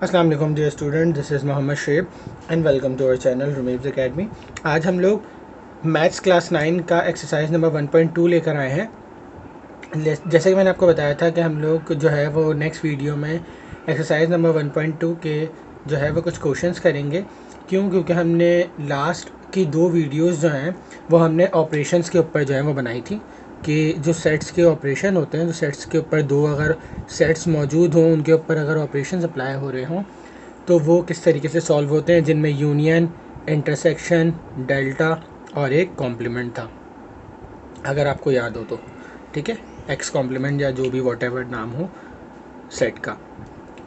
अस्सलाम वालेकुम dear student, this is Mohammad Sheb and welcome to our channel रुमीब्स एकेडमी। आज हम लोग मैथ्स क्लास 9 का एक्सरसाइज नंबर 1.2 लेकर आए हैं। जैसे कि मैंने आपको बताया था कि हम लोग जो है वो नेक्स्ट वीडियो में एक्सरसाइज नंबर 1.2 के जो है वो कुछ क्वेश्चंस करेंगे। क्योंकि हमने लास्ट की 2 वीडियोस जो हैं वो हमने ऑपरेशंस के ऊपर जो है वो बनाई थी कि जो सेट्स के ऑपरेशन होते हैं, जो सेट्स के ऊपर दो अगर सेट्स मौजूद हों, उनके ऊपर अगर ऑपरेशन अप्लाई हो रहे हों तो वो किस तरीके से सॉल्व होते हैं, जिनमें यूनियन, इंटरसेक्शन, डेल्टा और एक कॉम्प्लीमेंट था, अगर आपको याद हो तो। ठीक है, एक्स कॉम्प्लीमेंट या जो भी वॉटेवर नाम हो सेट का।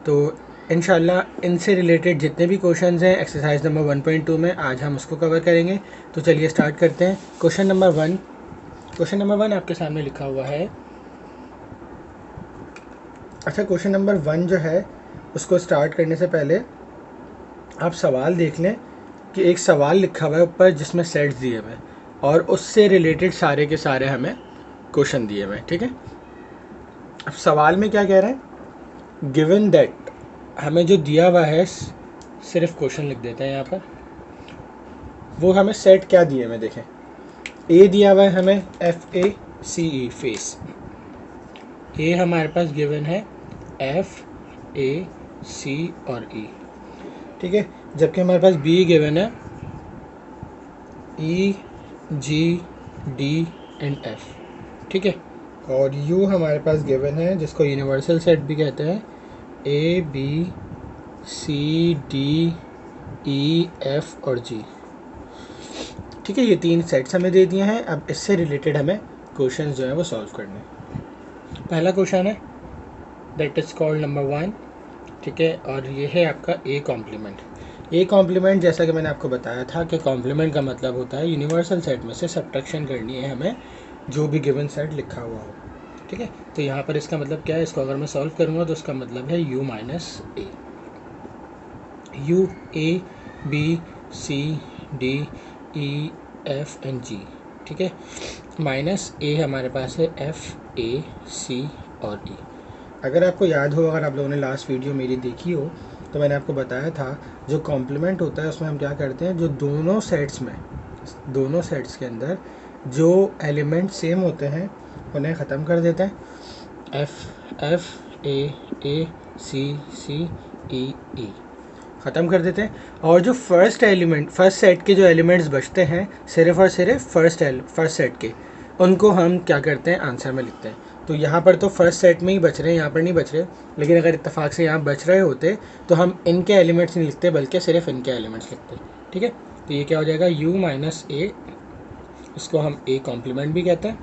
तो इंशाल्लाह इनसे रिलेटेड जितने भी क्वेश्चंस हैं एक्सरसाइज नंबर 1.2 में आज हम उसको कवर करेंगे। तो चलिए स्टार्ट करते हैं। क्वेश्चन नंबर 1 आपके सामने लिखा हुआ है। अच्छा, क्वेश्चन नंबर 1 जो है उसको स्टार्ट करने से पहले आप सवाल देख लें कि एक सवाल लिखा हुआ है ऊपर जिसमें सेट्स दिए हुए हैं और उससे रिलेटेड सारे के सारे हमें क्वेश्चन दिए हुए हैं। ठीक है, अब सवाल में क्या कह रहे हैं, गिवन दैट, हमें जो दिया हुआ है सिर्फ क्वेश्चन लिख देते हैं यहाँ पर। वो हमें सेट क्या दिए हुए देखें, ए दिया हुआ है हमें FACE फेस, ए हमारे पास गिवन है FAC और E। ठीक है, जबकि हमारे पास बी गिवन है EGD एंड F। ठीक है, और यू हमारे पास गिवन है जिसको यूनिवर्सल सेट भी कहते हैं, ABCDEF और G। ठीक है, ये 3 सेट्स हमें दे दिए हैं। अब इससे रिलेटेड हमें क्वेश्चन जो है वो सॉल्व करने हैं। पहला क्वेश्चन है दैट इज कॉल्ड नंबर 1। ठीक है, और ये है आपका ए कॉम्प्लीमेंट। ए कॉम्प्लीमेंट, जैसा कि मैंने आपको बताया था कि कॉम्प्लीमेंट का मतलब होता है यूनिवर्सल सेट में से सब्ट्रैक्शन करनी है हमें जो भी गिवन सेट लिखा हुआ हो। ठीक है, तो यहाँ पर इसका मतलब क्या है, इसको अगर मैं सॉल्व करूँगा तो इसका मतलब है U minus A, U ABCDEF and G। ठीक है, माइनस ए हमारे पास है FAC और E। अगर आपको याद हो, अगर आप लोगों ने लास्ट वीडियो मेरी देखी हो तो मैंने आपको बताया था जो कॉम्प्लीमेंट होता है उसमें हम क्या करते हैं, जो दोनों सेट्स के अंदर जो एलिमेंट सेम होते हैं उन्हें ख़त्म कर देते हैं, FAC ख़त्म कर देते हैं। और जो फर्स्ट सेट के जो एलिमेंट्स बचते हैं सिर्फ और सिर्फ फर्स्ट सेट के, उनको हम क्या करते हैं, आंसर में लिखते हैं। तो यहाँ पर तो फर्स्ट सेट में ही बच रहे हैं, यहाँ पर नहीं बच रहे, लेकिन अगर इत्तेफाक से यहाँ बच रहे होते तो हम इनके एलिमेंट्स नहीं लिखते बल्कि सिर्फ इनके एलिमेंट्स लिखते। ठीक है, तो ये क्या हो जाएगा, U माइनस ए, इसको हम ए कॉम्प्लीमेंट भी कहते हैं,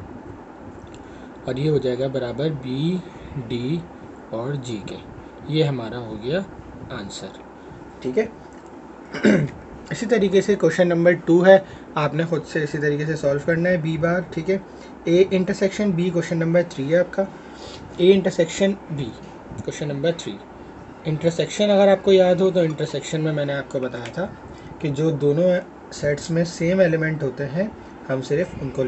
और ये हो जाएगा बराबर BD और G के। ये हमारा हो गया आंसर। ठीक है, इसी तरीके से क्वेश्चन नंबर 2 है, आपने खुद से इसी तरीके से सॉल्व करना है, बी बार। ठीक है, A intersection B, question number 3 है आपका, A intersection B, question number 3। Intersection अगर आपको याद हो तो इंटरसेक्शन में मैंने आपको बताया था कि जो दोनों सेट्स में सेम एलिमेंट होते हैं हम सिर्फ उनको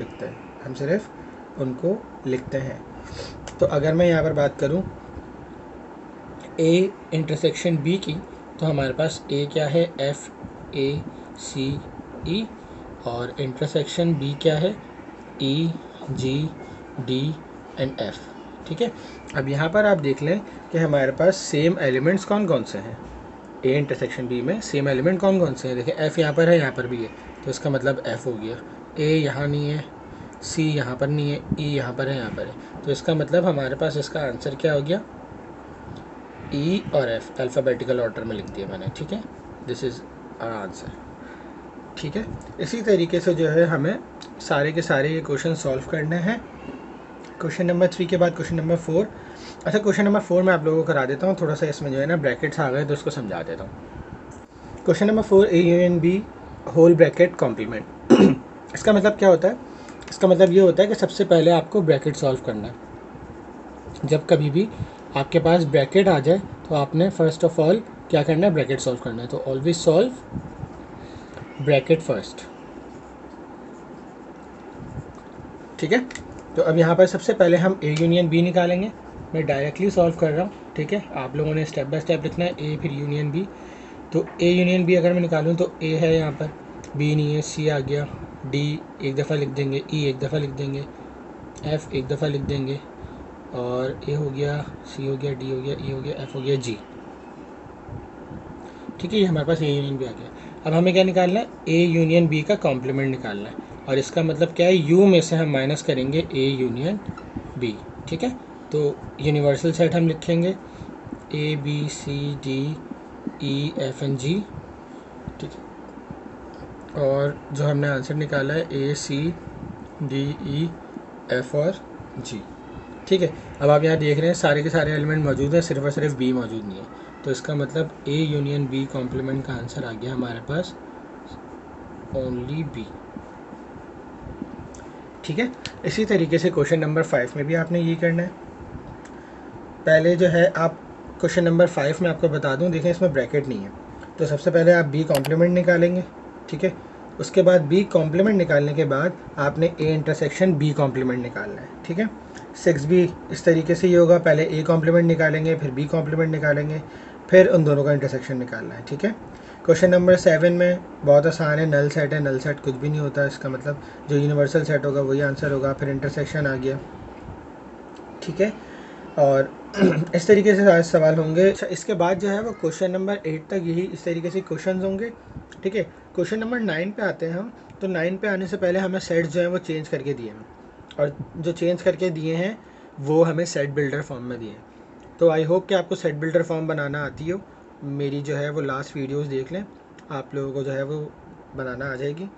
लिखते हैं। तो अगर मैं यहाँ पर बात करूँ ए इंटरसेक्शन बी की, तो हमारे पास ए क्या है, FACE, और इंटरसेक्शन बी क्या है, EGD एंड F। ठीक है, अब यहाँ पर आप देख लें कि हमारे पास सेम एलिमेंट्स कौन कौन से हैं, ए इंटरसेक्शन बी में सेम एलिमेंट कौन कौन से हैं। देखिए F यहाँ पर है, यहाँ पर भी है, तो इसका मतलब F हो गया। ए यहाँ नहीं है, C यहाँ पर नहीं है, E यहाँ पर है, यहाँ पर है, तो इसका मतलब हमारे पास इसका आंसर क्या हो गया, E और F अल्फ़ाबेटिकल ऑर्डर में लिख दिया मैंने। ठीक है, दिस इज़ आवर आंसर। ठीक है, इसी तरीके से जो है हमें सारे के सारे ये क्वेश्चन सॉल्व करने हैं। क्वेश्चन नंबर 3 के बाद क्वेश्चन नंबर 4। अच्छा, क्वेश्चन नंबर 4 मैं आप लोगों को करा देता हूँ, थोड़ा सा इसमें जो है ना ब्रैकेट्स आ गए तो उसको समझा देता हूँ। Question number 4, A union B whole bracket complement. इसका मतलब क्या होता है, इसका मतलब ये होता है कि सबसे पहले आपको ब्रैकेट सॉल्व करना है। जब कभी भी आपके पास ब्रैकेट आ जाए तो आपने फर्स्ट ऑफ ऑल क्या करना है, ब्रैकेट सॉल्व करना है। तो ऑलवेज सॉल्व ब्रैकेट फर्स्ट। ठीक है, तो अब यहाँ पर सबसे पहले हम A यूनियन B निकालेंगे। मैं डायरेक्टली सॉल्व कर रहा हूँ, ठीक है। आप लोगों ने स्टेप बाय स्टेप लिखना है, ए फिर यूनियन बी। तो ए यूनियन बी अगर मैं निकालूँ तो ए है यहाँ पर, बी नहीं है, सी आ गया, डी एक दफ़ा लिख देंगे, ई एक दफ़ा लिख देंगे, एफ एक दफ़ा लिख देंगे, और ए हो गया, सी हो गया, डी हो गया, ई हो गया, एफ हो गया, जी, ठीक है। ये हमारे पास ए यूनियन बी आ गया। अब हमें क्या निकालना है, ए यूनियन बी का कॉम्प्लीमेंट निकालना है, और इसका मतलब क्या है, यू में से हम माइनस करेंगे ए यूनियन बी, ठीक है। तो यूनिवर्सल सेट हम लिखेंगे A B C D E F and G, ठीक है। और जो हमने आंसर निकाला है ए सी डी ई एफ और जी, ठीक है। अब आप यहाँ देख रहे हैं सारे के सारे एलिमेंट मौजूद हैं, सिर्फ और सिर्फ बी मौजूद नहीं है। तो इसका मतलब ए यूनियन बी कॉम्प्लीमेंट का आंसर आ गया हमारे पास ओनली बी, ठीक है। इसी तरीके से क्वेश्चन नंबर 5 में भी आपने ये करना है। पहले जो है आप क्वेश्चन नंबर 5 में आपको बता दूं, देखें इसमें ब्रैकेट नहीं है, तो सबसे पहले आप बी कॉम्प्लीमेंट निकालेंगे, ठीक है। उसके बाद बी कॉम्प्लीमेंट निकालने के बाद आपने ए इंटरसेक्शन बी कॉम्प्लीमेंट निकालना है, ठीक है। 6 भी इस तरीके से ही होगा, पहले ए कॉम्प्लीमेंट निकालेंगे, फिर बी कॉम्प्लीमेंट निकालेंगे, फिर उन दोनों का इंटरसेक्शन निकालना है, ठीक है। क्वेश्चन नंबर 7 में बहुत आसान है, नल सेट है, नल सेट कुछ भी नहीं होता, इसका मतलब जो यूनिवर्सल सेट होगा वही आंसर होगा, फिर इंटरसेक्शन आ गया, ठीक है। और इस तरीके से सारे सवाल होंगे। अच्छा, इसके बाद जो है वो क्वेश्चन नंबर 8 तक यही इस तरीके से क्वेश्चन होंगे, ठीक है। क्वेश्चन नंबर 9 पे आते हैं हम। तो 9 पे आने से पहले हमें सेट्स जो हैं वो चेंज करके दिए हैं, और जो चेंज करके दिए हैं वो हमें सेट बिल्डर फॉर्म में दिए हैं। तो आई होप कि आपको सेट बिल्डर फॉर्म बनाना आती हो। मेरी जो है वो लास्ट वीडियोस देख लें, आप लोगों को जो है वो बनाना आ जाएगी।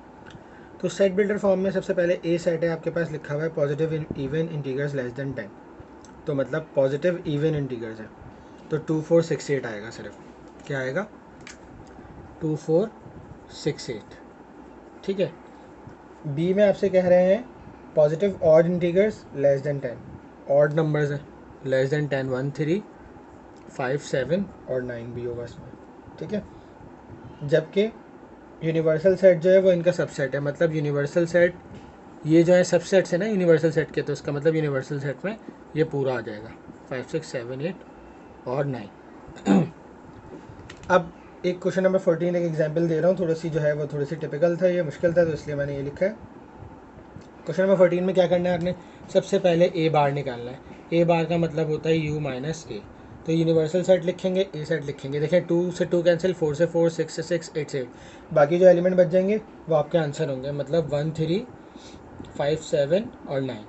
तो सेट बिल्डर फॉर्म में सबसे पहले ए सेट है आपके पास लिखा हुआ है positive even integers less than 10, तो मतलब पॉजिटिव इवन इंटीजर्स है, तो 2 4 6 8 आएगा। सिर्फ क्या आएगा, 2 4 6 8, ठीक है। बी में आपसे कह रहे हैं positive odd integers less than 10, odd numbers हैं, लेस देन 10 1 3 5 7 और 9 भी होगा इसमें, ठीक है। जबकि यूनिवर्सल सेट जो है वो इनका सबसेट है, मतलब यूनिवर्सल सेट ये जो है सबसेट्स है ना यूनिवर्सल सेट के, तो इसका मतलब यूनिवर्सल सेट में ये पूरा आ जाएगा 5 6 7 8 और 9। अब एक क्वेश्चन नंबर 14 एक एग्जांपल दे रहा हूँ, थोड़ी सी जो है वो थोड़ी सी टिपिकल था, ये मुश्किल था तो इसलिए मैंने ये लिखा है। क्वेश्चन नंबर 14 में क्या करना है आपने, सबसे पहले ए बार निकालना है। ए बार का मतलब होता है यू माइनस ए, तो यूनिवर्सल सेट लिखेंगे, ए सेट लिखेंगे। देखिए 2 से 2 कैंसिल, 4 से 4, 6 से 6, 8 से 8, बाकी जो एलिमेंट बच जाएंगे वो आपके आंसर होंगे, मतलब 1 3 5 7 और 9,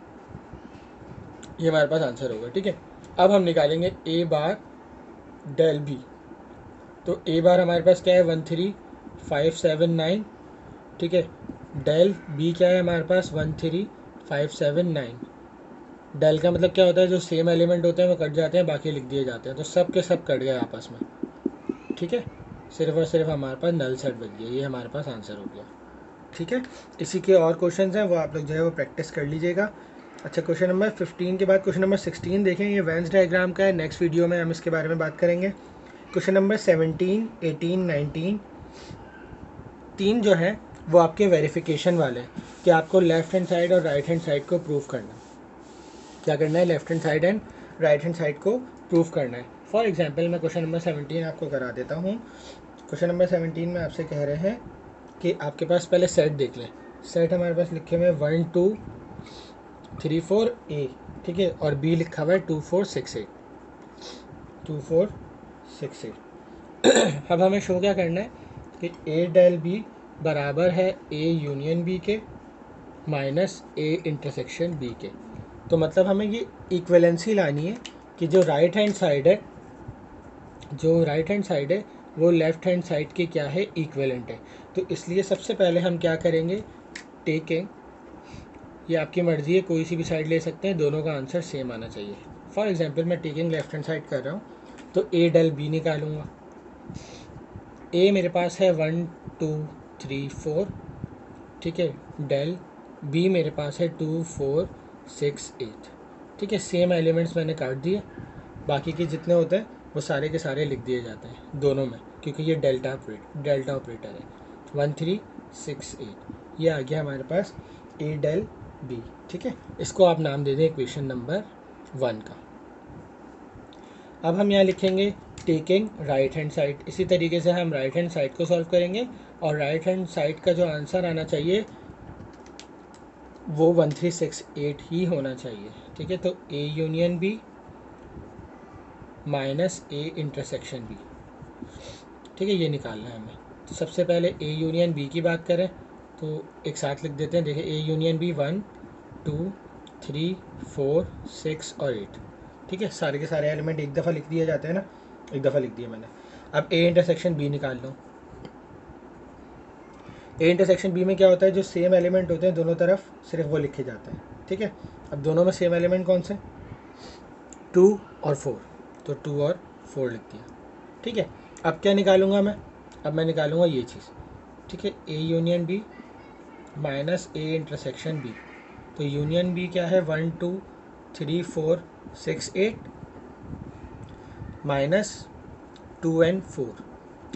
ये हमारे पास आंसर होगा, ठीक है। अब हम निकालेंगे ए बार डेल बी। तो ए बार हमारे पास क्या है, 1 3 5 7 9, ठीक है। डेल बी क्या है हमारे पास, 1 3 5 7 9। डेल का मतलब क्या होता है, जो सेम एलिमेंट होते हैं वो कट जाते हैं, बाकी लिख दिए जाते हैं, तो सब के सब कट गए आपस में, ठीक है। सिर्फ और सिर्फ हमारे पास नल सेट बच गया, ये हमारे पास आंसर हो गया, ठीक है। इसी के और क्वेश्चन हैं वो आप लोग जो है वो प्रैक्टिस कर लीजिएगा। अच्छा, क्वेश्चन नंबर 15 के बाद क्वेश्चन नंबर 16 देखें, ये वेन्स डायग्राम का है, नेक्स्ट वीडियो में हम इसके बारे में बात करेंगे। क्वेश्चन नंबर 17 18 19 तीन जो है वो आपके वेरिफिकेशन वाले हैं, कि आपको लेफ्ट हैंड साइड और राइट हैंड साइड को प्रूव करना है। क्या करना है, left hand side and right hand side को प्रूव करना है। फॉर एग्जांपल मैं क्वेश्चन नंबर 17 आपको करा देता हूँ। क्वेश्चन नंबर 17 में आपसे कह रहे हैं कि आपके पास पहले सेट देख लें। सेट हमारे पास लिखे हुए 1 2 3 4 ए, ठीक है, और बी लिखा हुआ है 2 4 6 8, 2 4 6 8। अब हमें शो क्या करना है कि ए डेल बी बराबर है ए यूनियन बी के माइनस ए इंटरसेक्शन बी के। तो मतलब हमें ये इक्वलेंसी लानी है कि जो राइट हैंड साइड है वो लेफ्ट हैंड साइड के क्या है, इक्विवेलेंट है। तो इसलिए सबसे पहले हम क्या करेंगे, टेकिंग, ये आपकी मर्ज़ी है, कोई सी भी साइड ले सकते हैं, दोनों का आंसर सेम आना चाहिए। फॉर एग्जांपल मैं टेकिंग लेफ्ट हैंड साइड कर रहा हूँ, तो ए डेल बी निकालूंगा। ए मेरे पास है 1 2 3 4, ठीक है। डेल बी मेरे पास है 2 4 6 8, ठीक है। सेम एलिमेंट्स मैंने काट दिए, बाकी के जितने होते हैं वो सारे के सारे लिख दिए जाते हैं दोनों में, क्योंकि ये डेल्टा ऑपरेटर है। 1 3 6 8 ये आ गया हमारे पास ए डेल बी, ठीक है। इसको आप नाम दे दें इक्वेशन नंबर 1 का। अब हम यहाँ लिखेंगे टेकिंग राइट हैंड साइड। इसी तरीके से हम राइट हैंड साइड को सॉल्व करेंगे और राइट हैंड साइड का जो आंसर आना चाहिए वो 1368 ही होना चाहिए। ठीक है, तो A union B minus A intersection B. ठीक है, ये निकालना है हमें। तो सबसे पहले ए यूनियन बी की बात करें तो एक साथ लिख देते हैं। देखिए, ए यूनियन बी 1 2 3 4 6 और 8। ठीक है, सारे के सारे एलिमेंट एक दफ़ा लिख दिए जाते हैं ना, एक दफ़ा लिख दिए मैंने। अब ए इंटरसेक्शन बी निकाल लो। ए इंटरसेक्शन बी में क्या होता है, जो सेम एलिमेंट होते हैं दोनों तरफ सिर्फ वो लिखे जाते हैं। ठीक है, अब दोनों में सेम एलिमेंट कौन से, 2 और 4, तो 2 और 4 लिख दिया। ठीक है, अब क्या निकालूंगा मैं, अब मैं निकालूंगा ये चीज़। ठीक है, A union B minus A intersection B. तो यूनियन बी क्या है, 1 2 3 4 6 8 माइनस 2 and 4।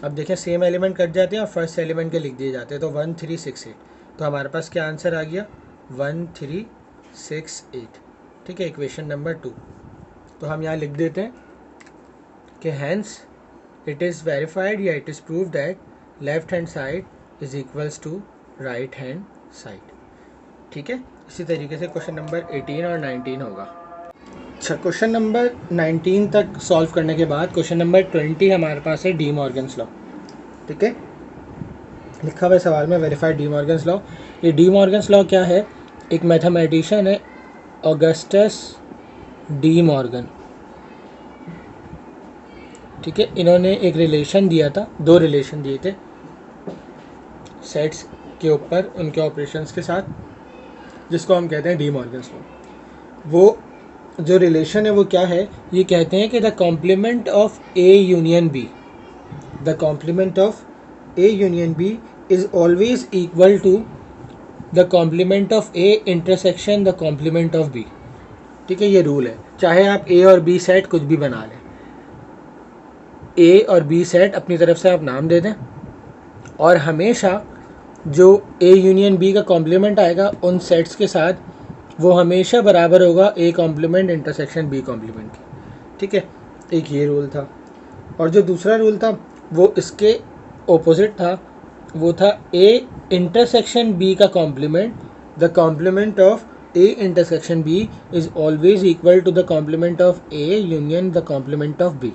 अब देखें सेम एलिमेंट कट जाते हैं और फर्स्ट एलिमेंट के लिख दिए जाते हैं। तो 1368, तो हमारे पास क्या आंसर आ गया, 1368। ठीक है, इक्वेशन नंबर 2। तो हम यहाँ लिख देते हैं कि हैंस इट इज़ वेरीफाइड या it is prove that left hand side is equals to right hand side. ठीक है, इसी तरीके से क्वेश्चन नंबर 18 और 19 होगा। अच्छा, क्वेश्चन नंबर 19 तक सॉल्व करने के बाद क्वेश्चन नंबर 20 हमारे पास है डी मॉर्गन्स लॉ। ठीक है, लिखा हुआ है सवाल में वेरीफाइड डी मॉर्गन्स लॉ। ये डी मॉर्गन्स लॉ क्या है, एक मैथमेटिशियन है ऑगस्टस डी मॉर्गन। ठीक है, इन्होंने एक रिलेशन दिया था, 2 रिलेशन दिए थे सेट्स के ऊपर उनके ऑपरेशंस के साथ, जिसको हम कहते हैं डी मॉर्गन्स लॉ। वो जो रिलेशन है वो क्या है, ये कहते हैं कि the complement of A union B, the complement of A union B is always equal to the complement of A intersection the complement of B. ठीक है, ये रूल है, चाहे आप ए और बी सेट कुछ भी बना लें, ए और बी सेट अपनी तरफ से आप नाम दे दें और हमेशा जो ए यूनियन बी का कॉम्प्लीमेंट आएगा उन सेट्स के साथ वो हमेशा बराबर होगा A complement intersection B complement की। ठीक है, एक ये रूल था। और जो दूसरा रूल था वो इसके ऑपोजिट था, वो था ए इंटरसेक्शन बी का complement, the complement of A intersection B is always equal to the complement of A union the complement of B.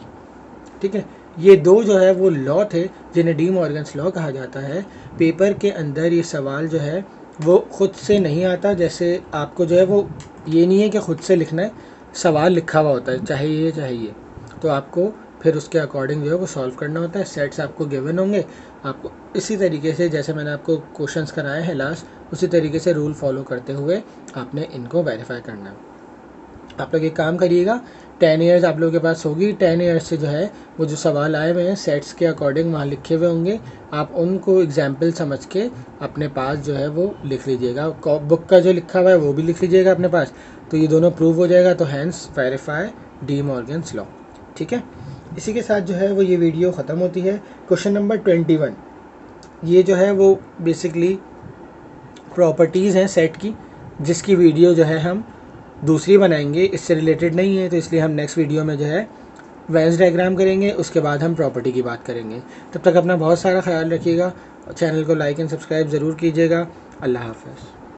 ठीक है, ये 2 जो है वो लॉ थे जिन्हें डी मॉर्गन्स लॉ कहा जाता है। पेपर के अंदर ये सवाल जो है वो खुद से नहीं आता, जैसे आपको जो है वो ये नहीं है कि खुद से लिखना है, सवाल लिखा हुआ होता है चाहे ये चाहे ये, तो आपको फिर उसके अकॉर्डिंग जो है वो सॉल्व करना होता है। सेट्स आपको गिवन होंगे, आपको इसी तरीके से जैसे मैंने आपको क्वेश्चंस कराए हैं लास्ट, उसी तरीके से रूल फॉलो करते हुए आपने इनको वेरीफाई करना है। आप लोग एक काम करिएगा, 10 ईयर्स आप लोगों के पास होगी, 10 ईयर्स से जो है वो जो सवाल आए हुए हैं सेट्स के अकॉर्डिंग वहाँ लिखे हुए होंगे, आप उनको एग्जाम्पल समझ के अपने पास जो है वो लिख लीजिएगा। बुक का जो लिखा हुआ है वो भी लिख लीजिएगा अपने पास, तो ये दोनों प्रूव हो जाएगा। तो hence verify De Morgan's law. ठीक है, इसी के साथ जो है वो ये वीडियो ख़त्म होती है। क्वेश्चन नंबर 21 ये जो है वो बेसिकली प्रॉपर्टीज़ हैं सेट की, जिसकी वीडियो जो है हम दूसरी बनाएंगे, इससे रिलेटेड नहीं है, तो इसलिए हम नेक्स्ट वीडियो में जो है वेन्स डायग्राम करेंगे, उसके बाद हम प्रॉपर्टी की बात करेंगे। तब तक अपना बहुत सारा ख्याल रखिएगा, चैनल को लाइक एंड सब्सक्राइब ज़रूर कीजिएगा। अल्लाह हाफ़िज़।